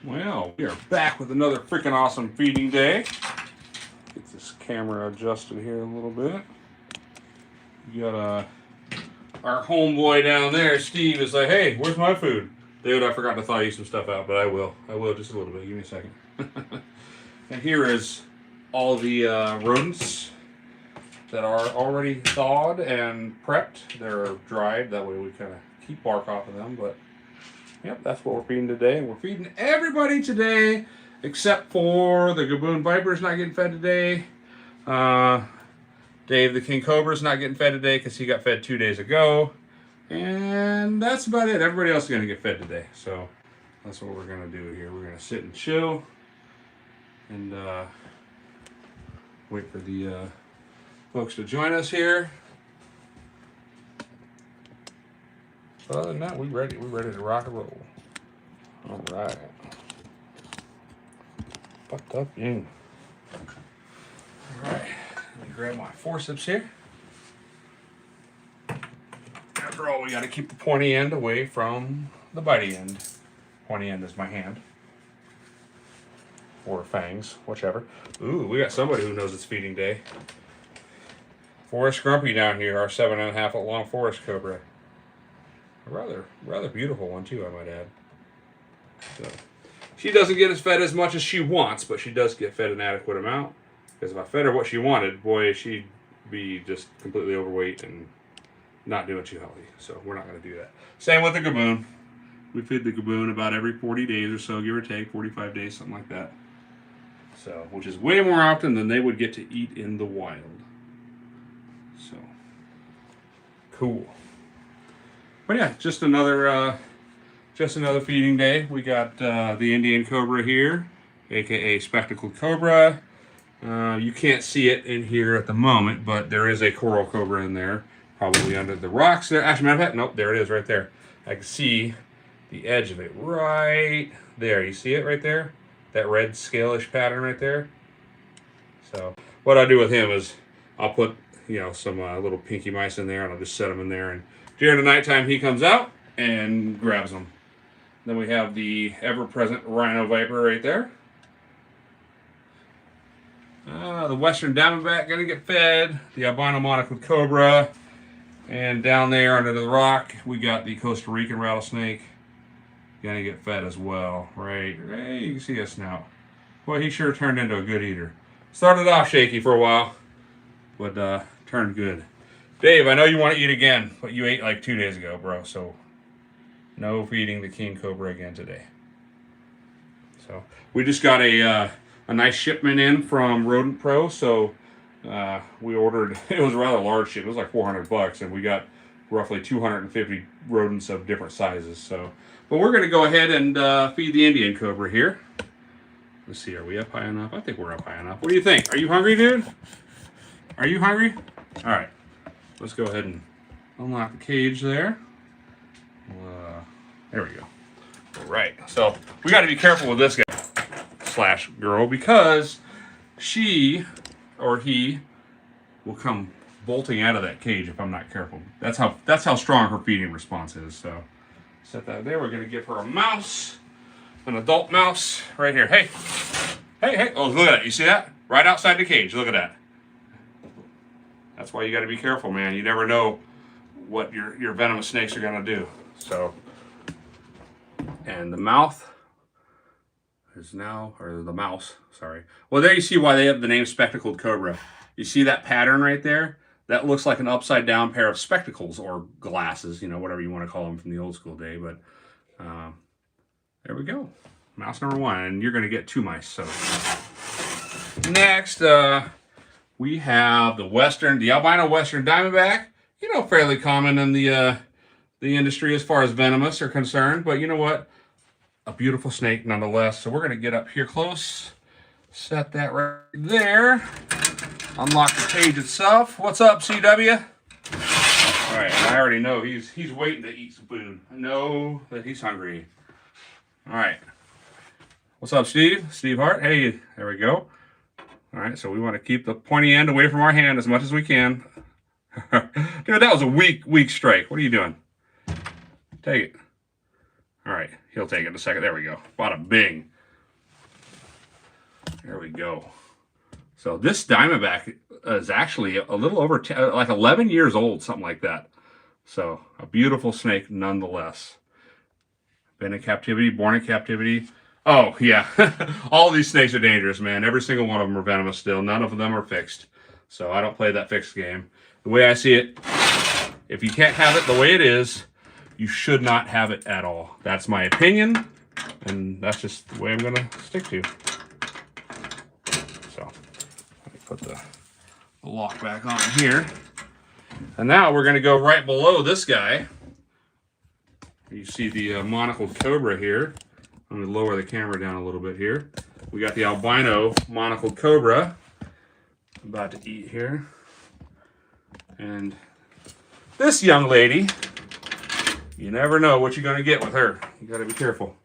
Well, we are back with another freaking awesome feeding day. Get this camera adjusted here a little bit. We got our homeboy down there, Steve, is like, hey, where's my food? Dude, I forgot to thaw you some stuff out, but I will. I will just a little bit. Give me a second. And here is all the rodents that are already thawed and prepped. They're dried. That way we kind of keep bark off of them, but yep, that's what we're feeding today. We're feeding everybody today, except for the Gaboon Viper's not getting fed today. Dave the King Cobra's not getting fed today because he got fed 2 days ago. And that's about it. Everybody else is going to get fed today. So that's what we're going to do here. We're going to sit and chill and wait for the folks to join us here. Other than that, we're ready to rock and roll. All right. Fucked up, yeah. All right. Let me grab my forceps here. After all, we got to keep the pointy end away from the bitey end. Pointy end is my hand. Or fangs, whichever. Ooh, we got somebody who knows it's feeding day. Forest Grumpy down here, our 7.5 foot long forest cobra. A rather beautiful one too, I might add. So, she doesn't get fed as much as she wants, but she does get fed an adequate amount. Because if I fed her what she wanted, boy, she'd be just completely overweight and not doing too healthy. So we're not going to do that. Same with the Gaboon. We feed the Gaboon about every 40 days or so, give or take, 45 days, something like that. So, which is way more often than they would get to eat in the wild. So, cool. But yeah, just another feeding day. We got the Indian Cobra here, aka Spectacled Cobra. You can't see it in here at the moment, but there is a coral cobra in there, probably under the rocks there. Actually, matter of fact, nope, there it is right there. I can see the edge of it right there. You see it right there? That red scalish pattern right there. So what I do with him is I'll put some little pinky mice in there, and I'll just set them in there, and during the nighttime he comes out and grabs them. Then we have the ever-present rhino viper right there. The western diamondback gonna get fed. The albino monocled cobra. And down there under the rock, we got the Costa Rican rattlesnake. Gonna get fed as well. Right, you can see a snout. Well, he sure turned into a good eater. Started off shaky for a while, but turned good. Dave, I know you want to eat again, but you ate like 2 days ago, bro. So no feeding the king cobra again today. So we just got a nice shipment in from Rodent Pro. So we ordered. It was a rather large shipment. It was like $400, and we got roughly 250 rodents of different sizes. So, but we're gonna go ahead and feed the Indian cobra here. Let's see. Are we up high enough? I think we're up high enough. What do you think? Are you hungry, dude? Are you hungry? All right. Let's go ahead and unlock the cage there. There we go. All right. So we got to be careful with this guy / girl because she or he will come bolting out of that cage if I'm not careful. That's how strong her feeding response is. So set that there. We're going to give her a mouse, an adult mouse right here. Hey. Oh, look at that. You see that? Right outside the cage. Look at that. That's why you got to be careful, man. You never know what your venomous snakes are going to do. So, and the mouth is now, or the mouse, sorry. Well, there you see why they have the name Spectacled Cobra. You see that pattern right there? That looks like an upside down pair of spectacles or glasses, whatever you want to call them from the old school day. But there we go. Mouse number one, and you're going to get 2 mice. So next, we have the albino western diamondback. Fairly common in the industry as far as venomous are concerned. But you know what? A beautiful snake nonetheless. So we're going to get up here close. Set that right there. Unlock the cage itself. What's up, CW? All right, I already know he's waiting to eat some food. I know that he's hungry. All right. What's up, Steve? Steve Hart. Hey, there we go. All right, so we want to keep the pointy end away from our hand as much as we can. Dude, that was a weak strike. What are you doing? Take it. All right, he'll take it in a second. There we go. Bada bing. There we go. So this Diamondback is actually a little over 10, like 11 years old, something like that. So a beautiful snake nonetheless. Been in captivity, born in captivity. Oh, yeah. All these snakes are dangerous, man. Every single one of them are venomous still. None of them are fixed. So I don't play that fixed game. The way I see it, if you can't have it the way it is, you should not have it at all. That's my opinion, and that's just the way I'm going to stick to. So let me put the lock back on here. And now we're going to go right below this guy. You see the monocled cobra here. I'm going to lower the camera down a little bit here. We got the albino monocled cobra. I'm about to eat here. And this young lady, you never know what you're going to get with her. You got to be careful.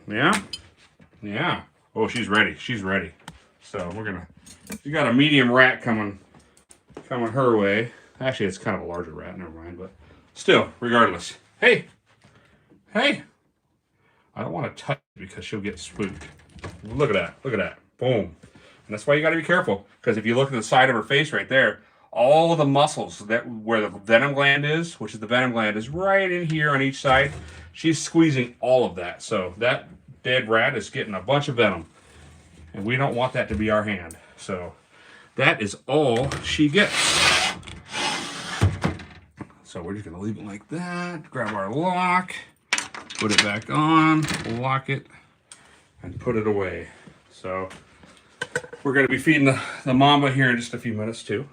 Yeah? Yeah. Oh, she's ready. She's ready. So we're going to, she got a medium rat coming her way. Actually, it's kind of a larger rat. Never mind. But still, regardless. Hey. Hey. I don't want to touch it because she'll get spooked. Look at that. Look at that. Boom. And that's why you got to be careful. Because if you look at the side of her face right there, all of the muscles that where the venom gland is, which is the venom gland, is right in here on each side. She's squeezing all of that. So that dead rat is getting a bunch of venom. And we don't want that to be our hand. So that is all she gets. So we're just going to leave it like that. Grab our lock. Put it back on, lock it, and put it away. So we're going to be feeding the mamba here in just a few minutes too.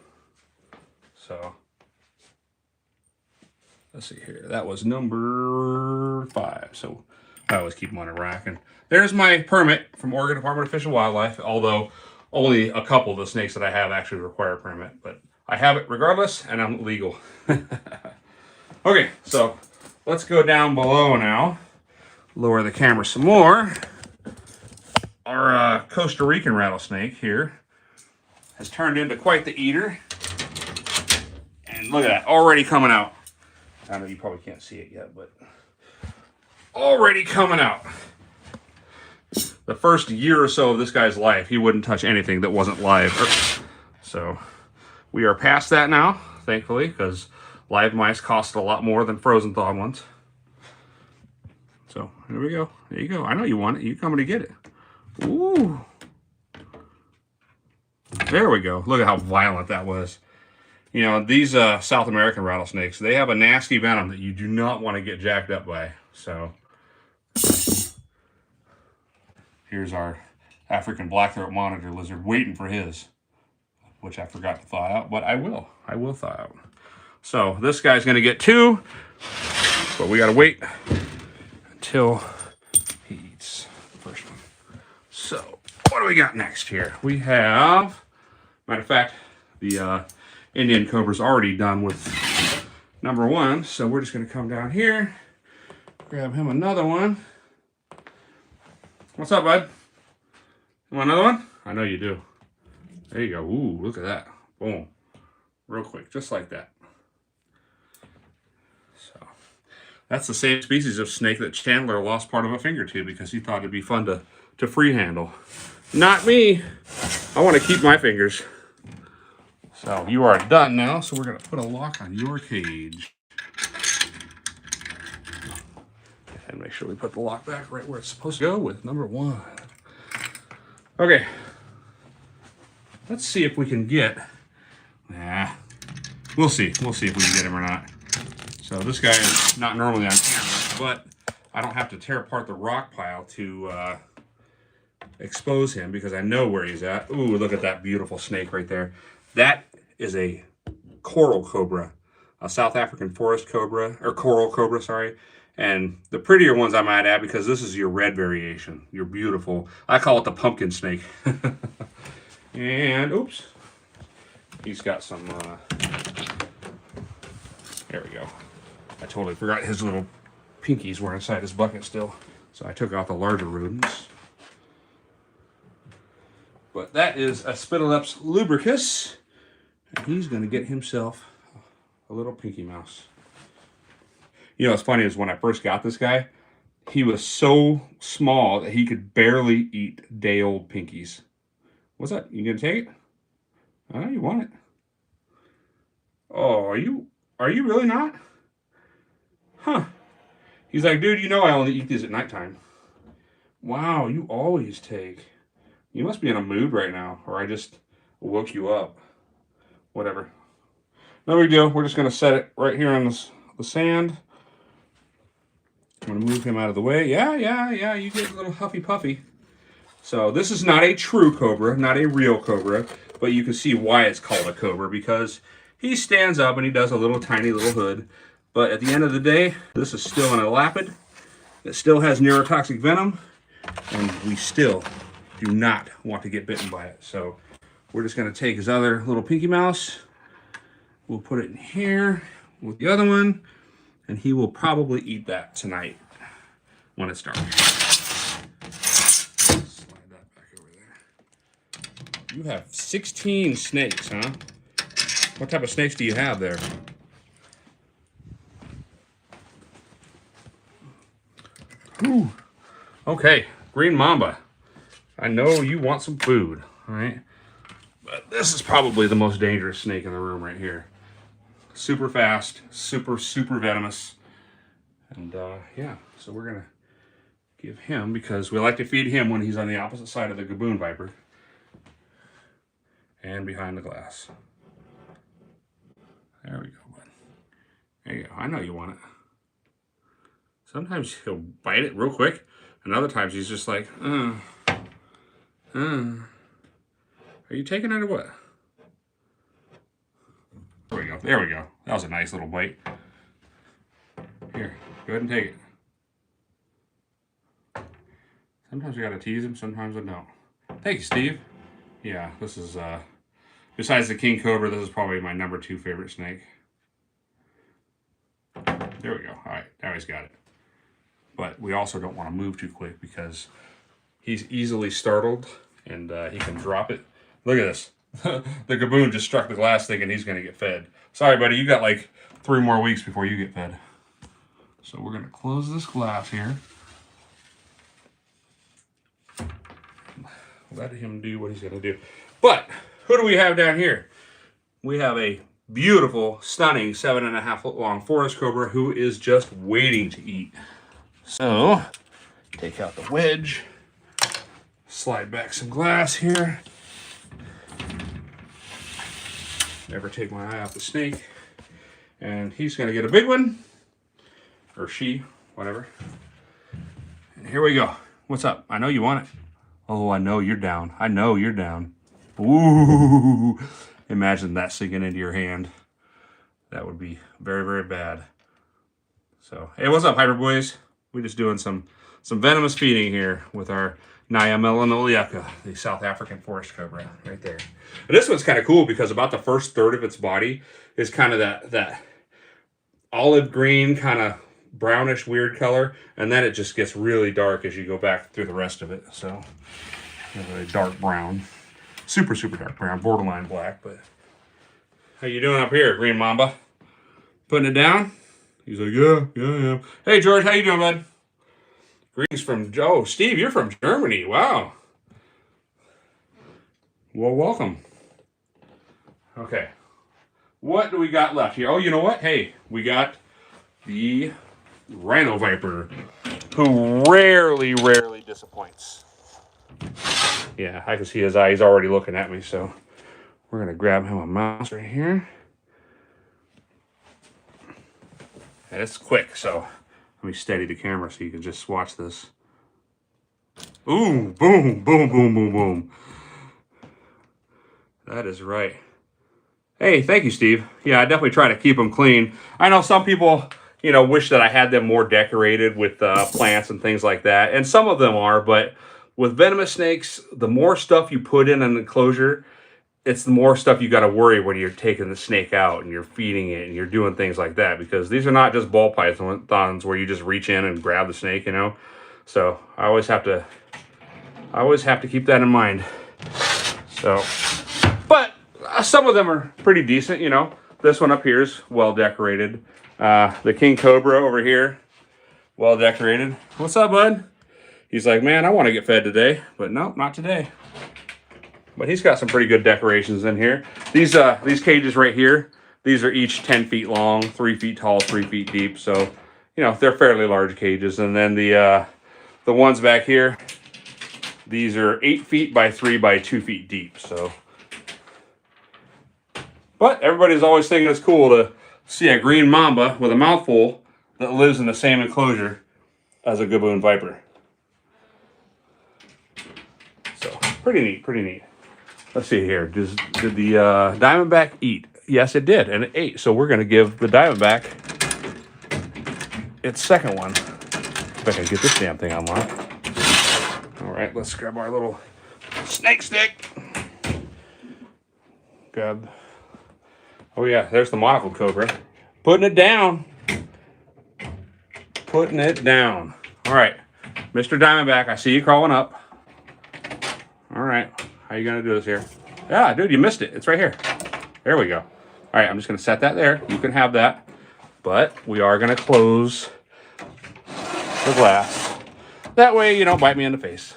So let's see here. That was number 5. So I always keep them on a rack. And there's my permit from Oregon Department of Fish and Wildlife, although only a couple of the snakes that I have actually require a permit. But I have it regardless, and I'm legal. Okay, so let's go down below now. Lower the camera some more. Our Costa Rican rattlesnake here has turned into quite the eater. And look at that, already coming out. I know you probably can't see it yet, but already coming out. The first year or so of this guy's life, he wouldn't touch anything that wasn't live. So we are past that now, thankfully, because live mice cost a lot more than frozen thawed ones. So here we go. There you go. I know you want it. You coming to get it. Ooh. There we go. Look at how violent that was. You know, these South American rattlesnakes, they have a nasty venom that you do not want to get jacked up by. So here's our African blackthroat monitor lizard waiting for his, which I forgot to thaw out, but I will. I will thaw out. So this guy's going to get 2, but we got to wait until he eats the first one. So what do we got next here? We have, matter of fact, the Indian cobra's already done with number 1. So we're just going to come down here, grab him another one. What's up, bud? You want another one? I know you do. There you go. Ooh, look at that. Boom. Real quick, just like that. So that's the same species of snake that Chandler lost part of a finger to because he thought it'd be fun to free handle. Not me. I want to keep my fingers. So you are done now, so we're going to put a lock on your cage. And make sure we put the lock back right where it's supposed to go with number 1. Okay. Let's see if we can get... Nah. We'll see. We'll see if we can get him or not. So this guy is not normally on camera, but I don't have to tear apart the rock pile to expose him because I know where he's at. Ooh, look at that beautiful snake right there. That is a coral cobra, a South African forest cobra, or coral cobra, sorry. And the prettier ones I might add because this is your red variation. You're beautiful. I call it the pumpkin snake. And, oops, he's got some, there we go. I totally forgot his little pinkies were inside his bucket still. So I took out the larger rodents. But that is a Spitalleps lubricus. And he's going to get himself a little pinky mouse. You know, what's funny is when I first got this guy, He was so small that he could barely eat day-old pinkies. What's that? You gonna take it? Oh, you want it? Oh, are you really not? Huh. He's like, dude, you know I only eat these at nighttime. Wow, you always take. You must be in a mood right now, or I just woke you up. Whatever. No big deal. We're just going to set it right here on the sand. I'm going to move him out of the way. Yeah. You get a little huffy puffy. So this is not a true cobra, not a real cobra, but you can see why it's called a cobra, because he stands up and he does a little tiny little hood. But at the end of the day, this is still an elapid. It still has neurotoxic venom, and we still do not want to get bitten by it. So we're just going to take his other little pinky mouse. We'll put it in here with the other one, and he will probably eat that tonight when it's dark. Slide that back over there. You have 16 snakes, huh? What type of snakes do you have there? Whew. Okay, green mamba. I know you want some food, all right? But this is probably the most dangerous snake in the room right here. Super fast, super venomous. And yeah, so we're gonna give him, because we like to feed him when he's on the opposite side of the gaboon viper and behind the glass. There we go, bud. There you go. I know you want it. Sometimes he'll bite it real quick, and other times he's just like, Are you taking it or what? There we go. There we go. That was a nice little bite. Here, go ahead and take it. Sometimes you gotta tease him, sometimes I don't. Thank you, Steve. Yeah, this is, besides the king cobra, this is probably my #2 favorite snake. There we go. All right, now he's got it. But we also don't want to move too quick, because he's easily startled, and he can drop it. Look at this. The gaboon just struck the glass thinking he's going to get fed. Sorry, buddy, you got like 3 more weeks before you get fed. So we're going to close this glass here. Let him do what he's going to do. But who do we have down here? We have a beautiful, stunning 7.5 foot long forest cobra who is just waiting to eat. So, take out the wedge, slide back some glass here. Never take my eye off the snake. And he's going to get a big one, or she, whatever. And here we go. What's up? I know you want it. Oh, I know you're down. I know you're down. Ooh, imagine that sinking into your hand. That would be very bad. So, hey, what's up, Hyper Boys? We're just doing some venomous feeding here with our Naya melanoliaca, the South African forest cobra, right there. And this one's kind of cool because about the first third of its body is kind of that olive green, kind of brownish weird color, and then it just gets really dark as you go back through the rest of it. So, really dark brown, super dark brown, borderline black. But how you doing up here, Green Mamba? Putting it down? He's like, yeah. Hey, George, how you doing, bud? Greetings from Joe. Steve, you're from Germany. Wow. Well, welcome. Okay. What do we got left here? Oh, you know what? Hey, we got the rhino viper, who rarely disappoints. Yeah, I can see his eye. He's already looking at me, so we're going to grab him a mouse right here. And it's quick, so let me steady the camera so you can just watch this. Ooh, boom. That is right. Hey, thank you, Steve. Yeah, I definitely try to keep them clean. I know some people, wish that I had them more decorated with plants and things like that. And some of them are, but with venomous snakes, the more stuff you put in an enclosure, it's the more stuff you got to worry when you're taking the snake out and you're feeding it and you're doing things like that, because these are not just ball pythons where you just reach in and grab the snake, So I always have to keep that in mind. So, but some of them are pretty decent, This one up here is well decorated. The king cobra over here, well decorated. What's up, bud? He's like, man, I want to get fed today, but no, not today. But he's got some pretty good decorations in here. These cages right here, these are each 10 feet long, 3 feet tall, 3 feet deep. So, you know, they're fairly large cages. And then the ones back here, these are 8 feet by 3 by 2 feet deep. So, but everybody's always thinking it's cool to see a green mamba with a mouthful that lives in the same enclosure as a gaboon viper. So, pretty neat, pretty neat. Let's see here. Did the diamondback eat? Yes, it did, and it ate. So we're going to give the diamondback its second one. If I can get this damn thing unlocked. All right, let's grab our little snake stick. Grab. Oh yeah, there's the monocled cobra. Putting it down. Putting it down. All right, Mr. Diamondback, I see you crawling up. All right. How you gonna do this here? Yeah, dude, you missed it. It's right here. There we go. All right, I'm just gonna set that there. You can have that, but we are gonna close the glass. That way you don't bite me in the face.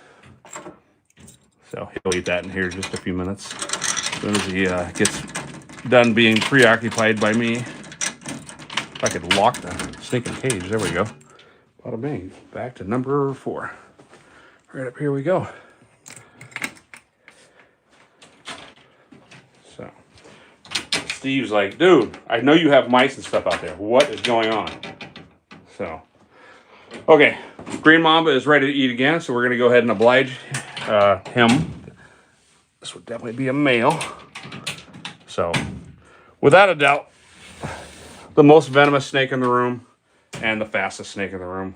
So he'll eat that in here in just a few minutes. As soon as he gets done being preoccupied by me. If I could lock the sneaking cage, there we go. Bada bing. Back to number 4. Right up here we go. So, Steve's like, dude, I know you have mice and stuff out there. What is going on? So, okay, green mamba is ready to eat again, so we're going to go ahead and oblige him. This would definitely be a male. So, without a doubt, the most venomous snake in the room and the fastest snake in the room.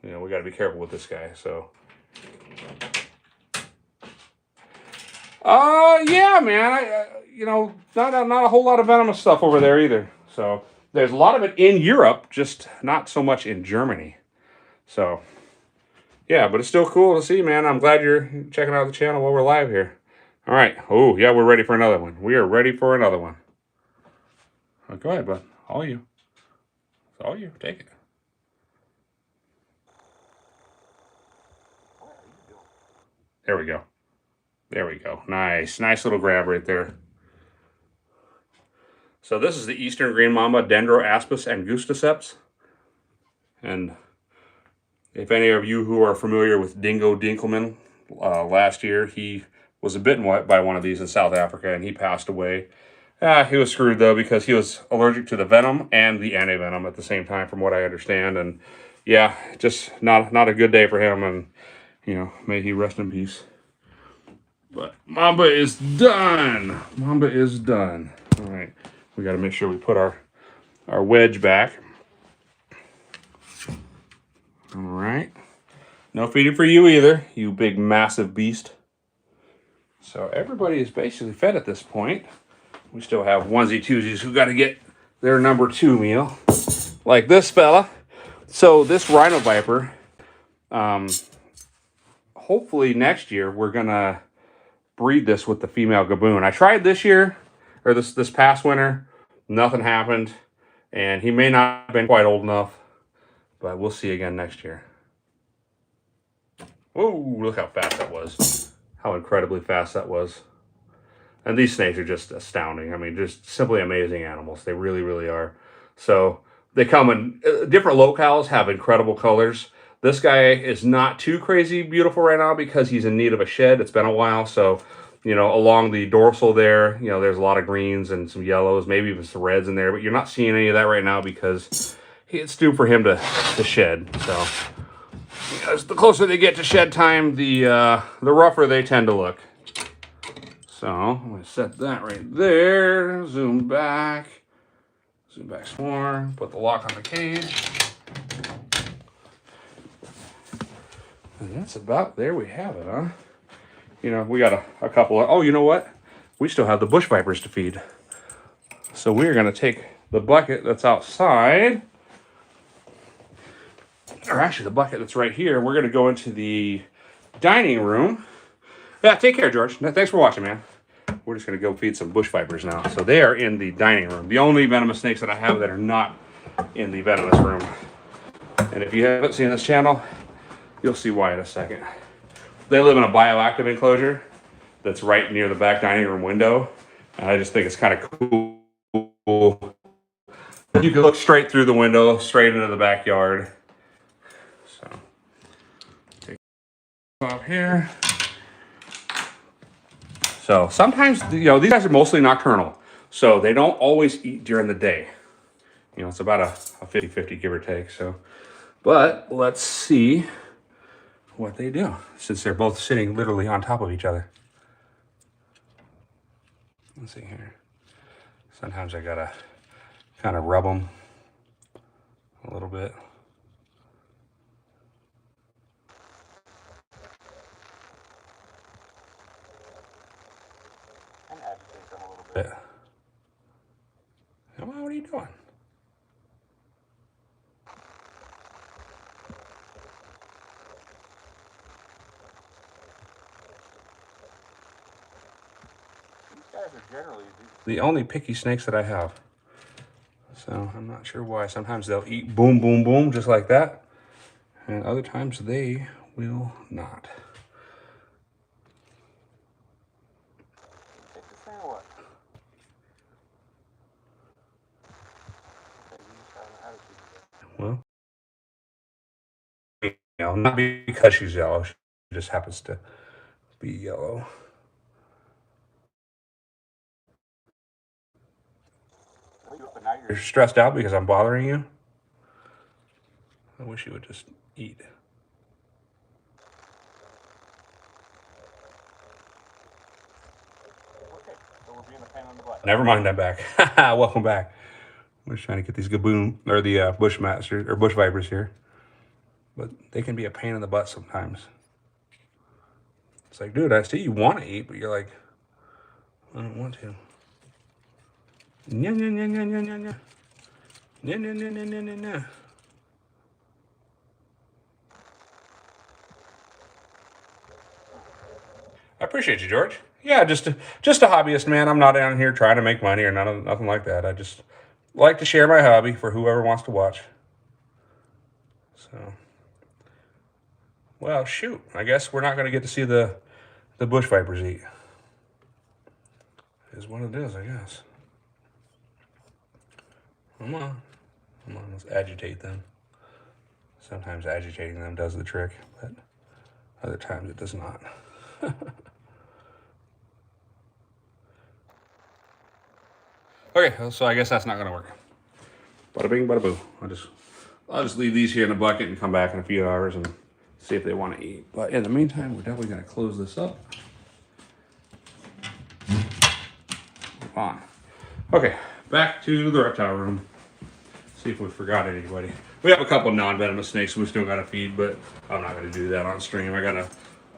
You know, we got to be careful with this guy, so. Yeah, man. You know, not a whole lot of venomous stuff over there either. So there's a lot of it in Europe, just not so much in Germany. So yeah, but it's still cool to see, man. I'm glad you're checking out the channel while we're live here. All right. Oh yeah, we're ready for another one. We are ready for another one. Oh, go ahead, bud. All you. It's all you. Take it. There we go. There we go. Nice. Nice little grab right there. So this is the eastern green mamba, Dendroaspis angusticeps. And if any of you who are familiar with Dingo Dinkelman, last year he was bitten by one of these in South Africa and he passed away. He was screwed though because he was allergic to the venom and the antivenom at the same time from what I understand. And yeah, just not a good day for him, and you know, may he rest in peace. But Mamba is done. Mamba is done. All right. We got to make sure we put our wedge back. All right. No feeding for you either, you big massive beast. So everybody is basically fed at this point. We still have onesie twosies who got to get their number 2 meal. Like this fella. So this rhino viper, hopefully next year we're going to breed this with the female gaboon. I tried this year, or this past winter. Nothing happened, and he may not have been quite old enough, but we'll see again next year. Whoa, look how fast that was. How incredibly fast that was. And these snakes are just astounding. I mean, just simply amazing animals. They really, really are. So they come in different locales, have incredible colors. This guy is not too crazy beautiful right now because he's in need of a shed. It's been a while, so you know, along the dorsal there, you know, there's a lot of greens and some yellows, maybe even some reds in there, but you're not seeing any of that right now because it's due for him to shed. So as the closer they get to shed time, the rougher they tend to look. So I'm going to set that right there, zoom back some more, put the lock on the cage. And that's about, there we have it, huh? You know, we got a couple of, oh, you know what? We still have the bush vipers to feed. So we're going to take the bucket that's outside, or actually the bucket that's right here. We're going to go into the dining room. Yeah, take care, George. Thanks for watching, man. We're just going to go feed some bush vipers now. So they are in the dining room. The only venomous snakes that I have that are not in the venomous room. And if you haven't seen this channel, you'll see why in a second. They live in a bioactive enclosure that's right near the back dining room window. And I just think it's kind of cool. You can look straight through the window, straight into the backyard. So, take it off here. So sometimes, you know, these guys are mostly nocturnal. So they don't always eat during the day. You know, it's about a 50-50 give or take. So, but let's see what they do since they're both sitting literally on top of each other. Let's see here. Sometimes I gotta kind of rub them a little bit. And agitate them a little bit. Come on, what are you doing? These guys are generally the only picky snakes that I have. So I'm not sure why. Sometimes they'll eat boom, boom, boom, just like that. And other times they will not. Take this thing or what? Well, you know, not because she's yellow. She just happens to be yellow. You're stressed out because I'm bothering you? I wish you would just eat. Okay, so we're being a pain on the butt. Never mind, I'm back. Welcome back. I'm just trying to get these gaboon or the bush mats or bush vipers here, but they can be a pain in the butt sometimes. It's like, dude, I see you want to eat, but you're like, I don't want to. Nya, nya, nya, nya, nya, nya, nya. Nya, nya, nya, nya, nya, nya, nya. I appreciate you, George. Yeah, just a hobbyist, man. I'm not down here trying to make money or nothing like that. I just like to share my hobby for whoever wants to watch. So, well, shoot. I guess we're not going to get to see the bush vipers eat. Is what it is, I guess. Come on. Come on, let's agitate them. Sometimes agitating them does the trick, but other times it does not. Okay, so I guess that's not gonna work. Bada bing, bada boo. I'll just leave these here in a bucket and come back in a few hours and see if they want to eat. But in the meantime, we're definitely gonna close this up. Move on. Okay, back to the reptile room. See if we forgot anybody. We have a couple non-venomous snakes we still gotta feed, but I'm not gonna do that on stream. I got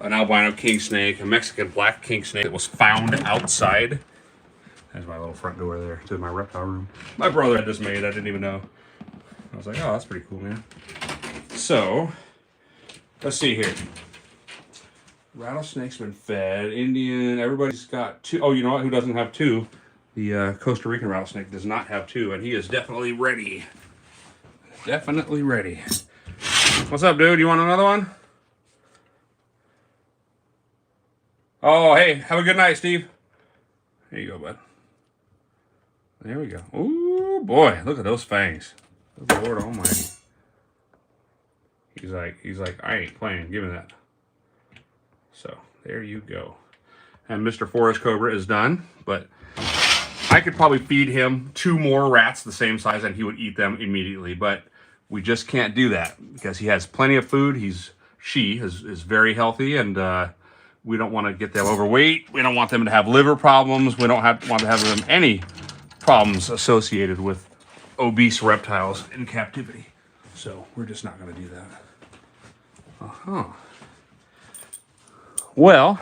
an albino king snake, a Mexican black king snake that was found outside. There's my little front door there to my reptile room. My brother had this made, I didn't even know. I was like, oh, that's pretty cool, man. So, let's see here. Rattlesnake's been fed. Indian, everybody's got two. Oh, you know what? Who doesn't have two? The Costa Rican rattlesnake does not have two, and he is definitely ready. Definitely ready. What's up, dude? You want another one? Oh, hey, have a good night, Steve. There you go, bud. There we go. Ooh, boy, look at those fangs. Good Lord Almighty. He's like, I ain't playing. Give me that. So there you go. And Mr. Forest Cobra is done, but I could probably feed him 2 more rats the same size and he would eat them immediately, but we just can't do that because he has plenty of food. She is very healthy, and we don't want to get them overweight. We don't want them to have liver problems. We don't want to have them any problems associated with obese reptiles in captivity. So we're just not going to do that. Well,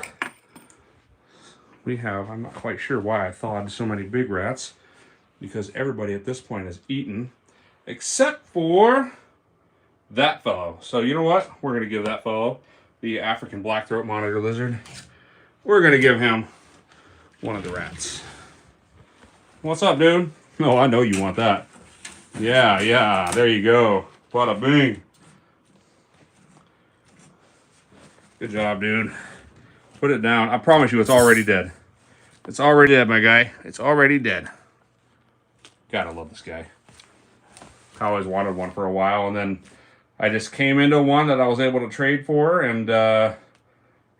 we have, I'm not quite sure why I thawed so many big rats, because everybody at this point has eaten except for that fellow. So you know what? We're going to give that fellow, the African black-throat monitor lizard, we're going to give him one of the rats. What's up, dude? Oh, I know you want that. Yeah, there you go. Bada bing. Good job, dude. Put it down. I promise you it's already dead. It's already dead, my guy. It's already dead. Gotta love this guy. I always wanted one for a while, and then I just came into one that I was able to trade for, and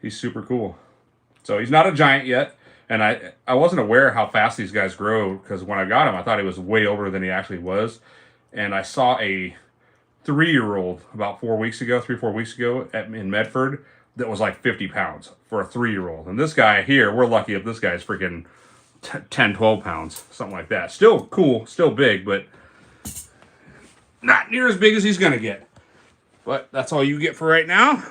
he's super cool. So he's not a giant yet, and I wasn't aware how fast these guys grow, because when I got him, I thought he was way older than he actually was. And I saw a 3-year-old about 4 weeks ago, 3-4 weeks ago in Medford that was like 50 pounds for a 3-year-old. And this guy here, we're lucky if this guy's freaking 10, 12 pounds, something like that. Still cool, still big, but not near as big as he's going to get. But that's all you get for right now.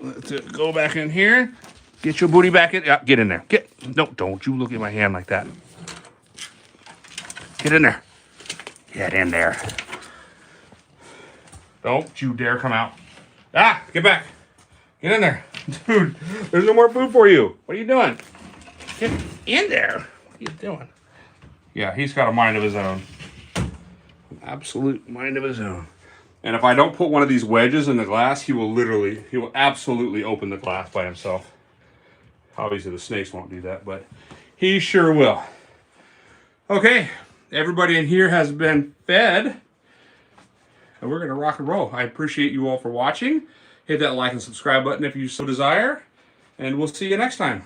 Let's go back in here. Get your booty back in. Yeah, get in there. Don't you look at my hand like that. Get in there. Get in there. Don't you dare come out. Ah, get back. Get in there. Dude, there's no more food for you. What are you doing? Get in there. What are you doing? Yeah, he's got a mind of his own. An absolute mind of his own. And if I don't put one of these wedges in the glass, he will absolutely open the glass by himself. Obviously the snakes won't do that, but he sure will. Okay, everybody in here has been fed. And we're going to rock and roll. I appreciate you all for watching. Hit that like and subscribe button if you so desire. And we'll see you next time.